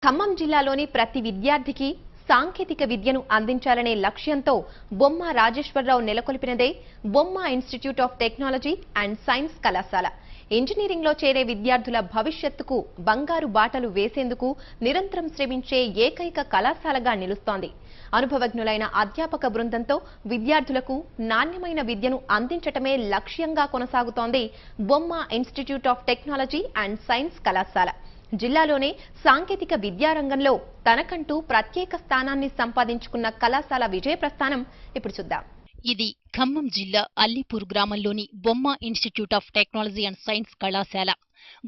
ఖమ్మం జిల్లాలోని ప్రతి విద్యార్థికి సాంకేతిక విద్యను అందించాలనే లక్ష్యంతో బొమ్మ రాజేశ్వరరావు నెలకొల్పినదే బొమ్మ institute of technology and science కళాశాల. ఇంజనీరింగ్ లో చేరే విద్యార్థుల భవిష్యత్తుకు బంగారు బాటలు వేసేందుకు నిరంతరం శ్రమించే ఏకైక కళాశాలగా నిలుస్తోంది. అనుభవజ్ఞులైన అధ్యాపక బృందంతో విద్యార్థులకు నాణ్యమైన విద్యను అందించటమే లక్ష్యంగా కొనసాగుతోంది బొమ్మ institute of technology and science కళాశాల. జిల్లాలోనే సాంకేతిక విద్యారంగంలో తనకంటూ ప్రత్యేక స్థానాన్ని సంపాదించుకున్న కళాశాల విజయ ప్రస్థానం ఇప్పుడు చూద్దాం. ఇది ఖమ్మం జిల్లా అల్లీపూర్ గ్రామంలోని బొమ్మ institute of technology and science కళాశాల.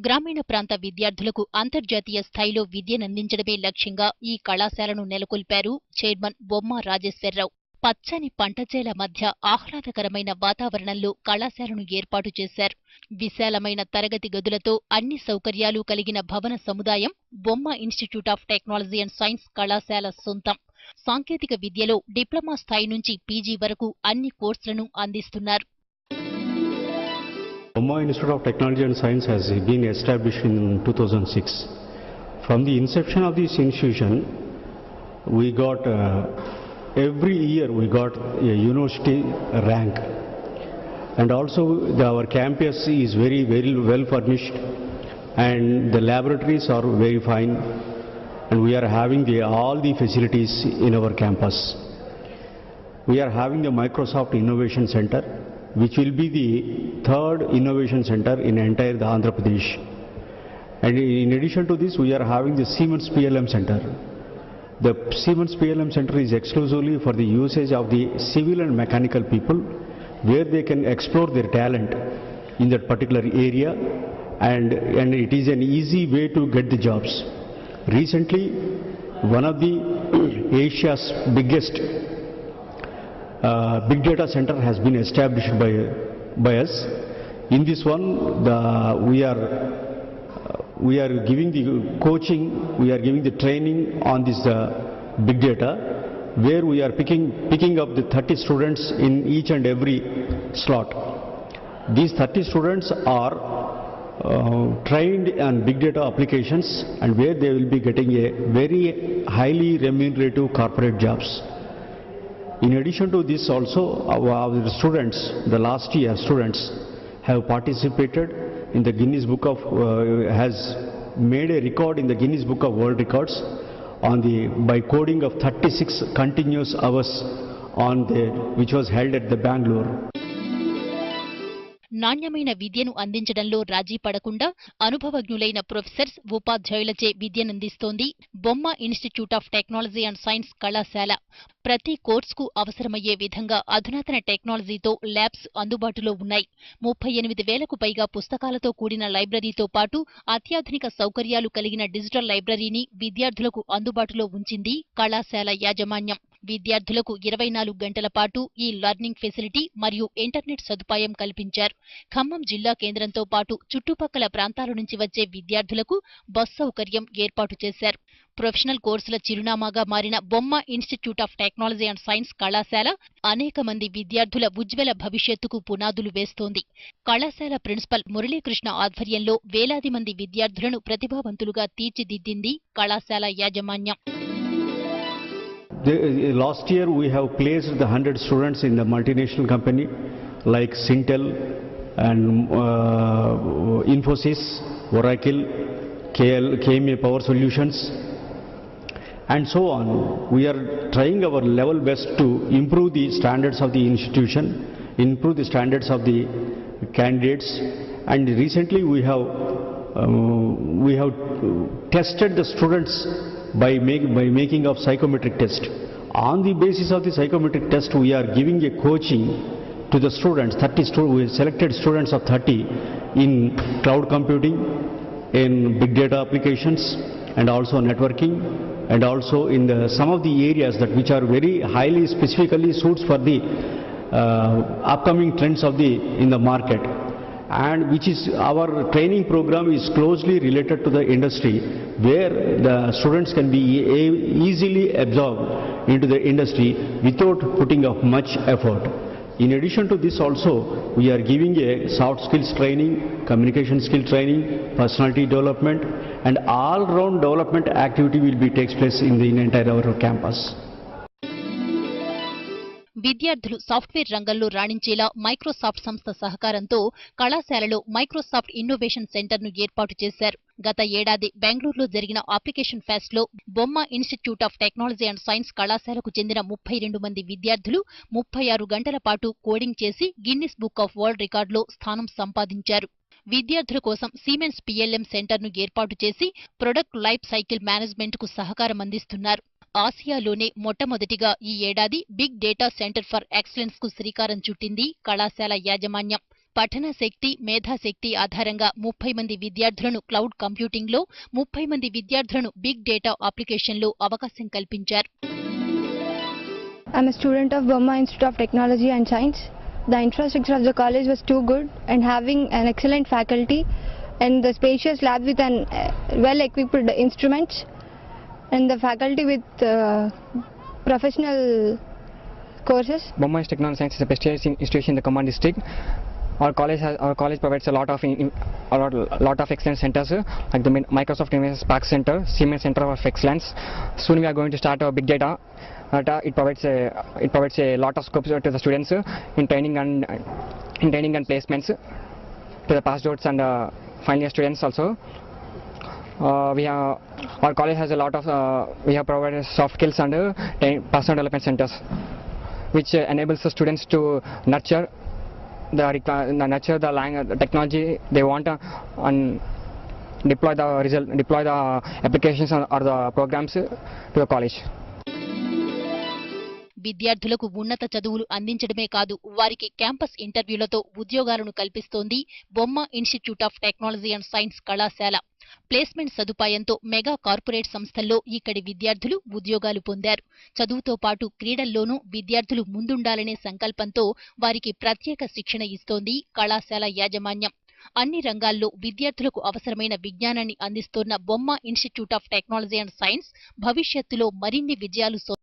గ్రామీణ ప్రాంత విద్యార్థులకు అంతర్జాతీయ స్థాయిలో విద్యనందించడమే లక్ష్యంగా ఈ కళాశాలను నెలకొల్పారు చైర్మన్ బొమ్మ రాజేశ్వరరావు. పచ్చని పంటచేల మధ్య ఆహ్లాదకరమైన వాతావరణంలో కళాశాలను ఏర్పాటు చేశారు. విశాలమైన తరగతి గదులతో అన్ని సౌకర్యాలు కలిగిన భవన సముదాయం బొమ్మ institute of technology and science కళాశాల సొంతం. సాంకేతిక విద్యలో డిప్లొమా స్థాయి నుంచి పీజీ వరకు అన్ని కోర్సులను అందిస్తున్నారు. Bomma Institute of Technology and Science has been established in 2006. From the inception of this institution, we got every year we got a university rank, and also our campus is very well furnished, and the laboratories are very fine, and we are having all the facilities in our campus. We are having the Microsoft Innovation Center, which will be the third innovation center in entire Andhra Pradesh. And in addition to this, we are having the Siemens PLM Center. The Siemens PLM Center is exclusively for the usage of the civil and mechanical people, where they can explore their talent in that particular area, and it is an easy way to get the jobs. Recently, one of the Asia's biggest big data center has been established by us. In this one, we are giving the coaching, we are giving the training on this big data, where we are picking up the 30 students in each and every slot. These 30 students are trained on big data applications, and where they will be getting a very highly remunerative corporate jobs. In addition to this, also our students, the last year students, have participated in the Guinness Book of has made a record in the Guinness Book of World Records by coding of 36 continuous hours which was held at the Bangalore. నాణ్యమైన విద్యను అందించడంలో రాజీ పడకుండా అనుభవజ్ఞులైన professors, ఉపాధ్యాయులచే విద్యనందిస్తోంది బొమ్మ institute of technology and science కళాశాల. ప్రతి కోర్సుకు అవసరమయ్యే విధంగా అధునాతన టెక్నాలజీతో ల్యాబ్స్ అందుబాటులో ఉన్నాయి. 38,000కు పైగా పుస్తకాలతో కూడిన లైబ్రరీతో పాటు అత్యాధునిక సౌకర్యాలు కలిగిన డిజిటల్ లైబ్రరీని విద్యార్థులకు అందుబాటులో ఉంచింది కళాశాల యాజమాన్యం. విద్యార్థులకు 24 గంటల పాటు ఈ లర్నింగ్ ఫెసిలిటీ మరియు ఇంటర్నెట్ సదుపాయం కల్పించారు. ఖమ్మం జిల్లా కేంద్రంతో పాటు చుట్టుపక్కల ప్రాంతాల నుంచి వచ్చే విద్యార్థులకు బస్ సౌకర్యం ఏర్పాటు చేశారు. ప్రొఫెషనల్ కోర్సుల చిరునామాగా మారిన బొమ్మ institute of technology and science కళాశాల అనేక మంది విద్యార్థుల ఉజ్వల భవిష్యత్తుకు పునాదులు వేస్తోంది. కళాశాల ప్రిన్సిపల్ మురళీకృష్ణ ఆధ్వర్యంలో వేలాది మంది విద్యార్థులను ప్రతిభావంతులుగా తీర్చిదిద్దింది కళాశాల యాజమాన్యం. Last year we have placed the 100 students in the multinational company like Sintel and Infosys, Oracle, KMA Power Solutions, and so on. We are trying our level best to improve the standards of the institution, improve the standards of the candidates, and recently we have tested the students by making of psychometric test. On the basis of the psychometric test, we are giving a coaching to the students. We selected students of 30 in cloud computing, in big data applications, and also networking, and also in some of the areas which are very highly specifically suits for the upcoming trends in the market. And which is our training program is closely related to the industry, where the students can be easily absorbed into the industry without putting up much effort. In addition to this also, we are giving a soft skills training, communication skill training, personality development, and all-round development activity will be takes place in the entire our campus. విద్యార్థులు software రంగంలో రాణించేలా Microsoft సంస్థ సహకారంతో కళాశాలలో Microsoft innovation సెంటర్ను ఏర్పాటు చేశారు. గత ఏడాది బెంగళూరులో జరిగిన అప్లికేషన్ ఫెస్ట్ లో బొమ్మ institute of technology and science కళాశాలకు చెందిన 32 మంది విద్యార్థులు 36 గంటల పాటు కోడింగ్ చేసి గిన్నిస్ బుక్ ఆఫ్ వరల్డ్ రికార్డులో స్థానం సంపాదించారు. విద్యార్థుల కోసం సిమెన్స్ పిఎల్ఎం సెంటర్ను ఏర్పాటు చేసి ప్రొడక్ట్ లైఫ్ సైకిల్ మేనేజ్మెంట్ కు సహకారం అందిస్తున్నారు. ఆసియాలోనే మొట్టమొదటిగా ఈ ఏడాది big data centre for excellence కు శ్రీకారం చుట్టింది కళాశాల యాజమాన్యం. పఠన శక్తి, మేధాశక్తి ఆధారంగా 30 మంది విద్యార్థులను క్లౌడ్ కంప్యూటింగ్ లో, 30 మంది విద్యార్థులను బిగ్ డేటా అప్లికేషన్ లో అవకాశం కల్పించారు. I'm a student of Bomma Institute of Technology and Science. The infrastructure of the college was too good and having an excellent faculty and the spacious lab with an well-equipped instruments and the faculty with professional courses. Bomma Institute of Technology and Science is a prestigious institution in the Command District. Our college provides a lot of excellence centers like the Microsoft Innovation Spark Center, Siemens Center of Excellence. Soon we are going to start our big data. It provides a lot of scopes to the students in training and placements to the past outs and final year students also. Our college has a lot of we have provided soft skills and personal development centers, which enables the students to nurture the technology they want and deploy the applications or the programs to the college. విద్యార్థులకు ఉన్నత చదువులు అందించడమే కాదు, వారికి campus ఇంటర్వ్యూలతో ఉద్యోగాలను కల్పిస్తోంది బొమ్మ institute of technology and science కళాశాల. Placement సదుపాయంతో mega corporate సంస్థల్లో ఇక్కడి విద్యార్థులు ఉద్యోగాలు పొందారు. చదువుతో పాటు క్రీడల్లోనూ విద్యార్థులు ముందుండాలనే సంకల్పంతో వారికి ప్రత్యేక శిక్షణ ఇస్తోంది కళాశాల యాజమాన్యం. అన్ని రంగాల్లో విద్యార్థులకు అవసరమైన విజ్ఞానాన్ని అందిస్తోన్న బొమ్మ institute of technology and science భవిష్యత్తులో మరిన్ని విజయాలు